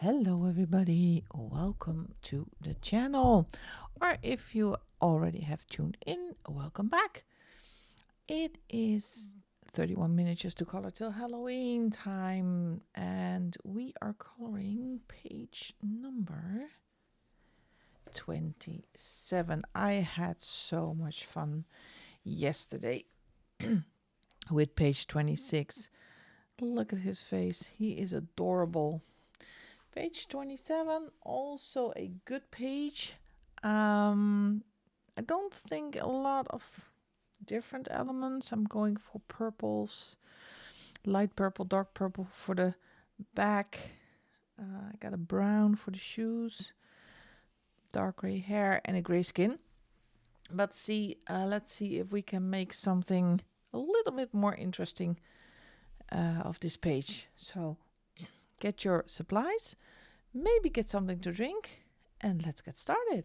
Hello, everybody. Welcome to the channel. Or if you already have tuned in, welcome back. It is 31 minutes just to color till Halloween time, and we are coloring page number 27. I had so much fun yesterday with page 26. Look at his face. He is adorable. Page 27, also a good page. I don't think a lot of different elements. I'm going for purples, light purple, dark purple for the back. I got a brown for the shoes, dark gray hair, and a gray skin. But let's see if we can make something a little bit more interesting of this page. So get your supplies, maybe get something to drink, and let's get started.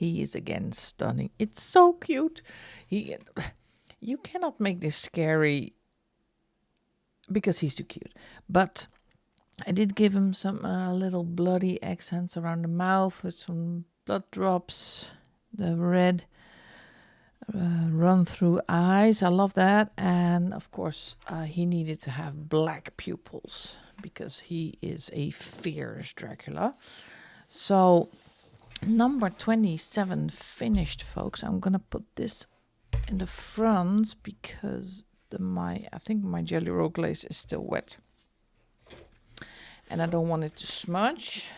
he is again stunning. It's so cute. You cannot make this scary because he's too cute. But I did give him some little bloody accents around the mouth with some blood drops, the red run through eyes. I love that. And of course, he needed to have black pupils because he is a fierce Dracula. So number 27 finished, folks. I'm gonna put this in the front because I think my Jelly Roll glaze is still wet. And I don't want it to smudge.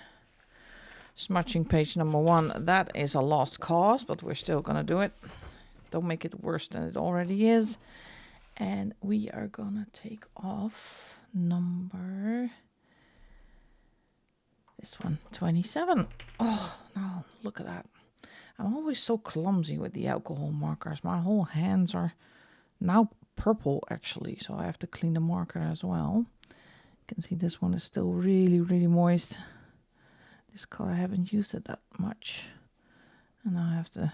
Smudging page number 1, that is a lost cause, but we're still gonna do it. Don't make it worse than it already is. And we are gonna take off number, this one, 27. Oh no, look at that. I'm always so clumsy with the alcohol markers. My whole hands are now purple actually, so I have to clean the marker as well. You can see this one is still really, really moist. This color I haven't used it that much. And now I have to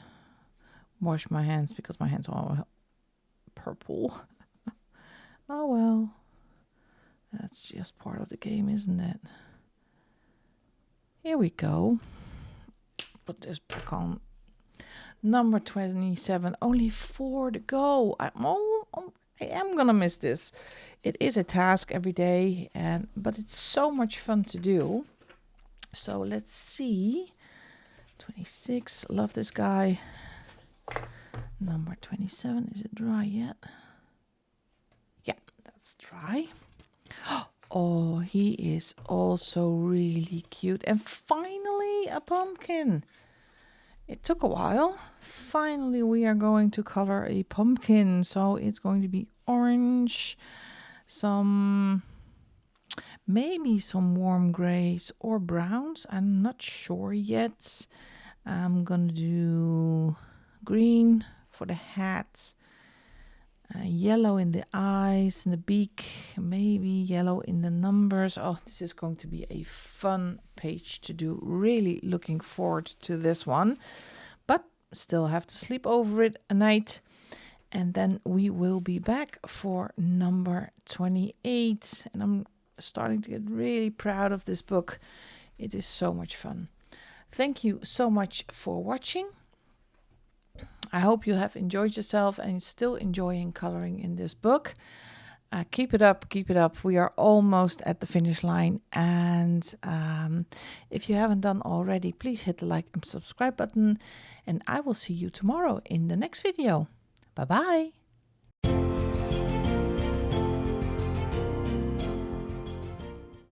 wash my hands because my hands are all purple. Oh well. That's just part of the game, isn't it? Here we go. Put this back on. Number 27. Only 4 to go. I am gonna miss this. It is a task every day, but it's so much fun to do. So let's see. 26. Love this guy. Number 27. Is it dry yet? Yeah, that's dry. Oh, he is also really cute. And finally a pumpkin. It took a while. Finally we are going to color a pumpkin. So it's going to be orange, maybe some warm grays or browns. I'm not sure yet. I'm gonna do green for the hat. Yellow in the eyes and the beak, maybe yellow in the numbers. Oh, this is going to be a fun page to do. Really looking forward to this one, but still have to sleep over it a night. And then we will be back for number 28. And I'm starting to get really proud of this book. It is so much fun. Thank you so much for watching. I hope you have enjoyed yourself and still enjoying coloring in this book. Keep it up, keep it up. We are almost at the finish line. And if you haven't done already, please hit the like and subscribe button. And I will see you tomorrow in the next video. Bye-bye.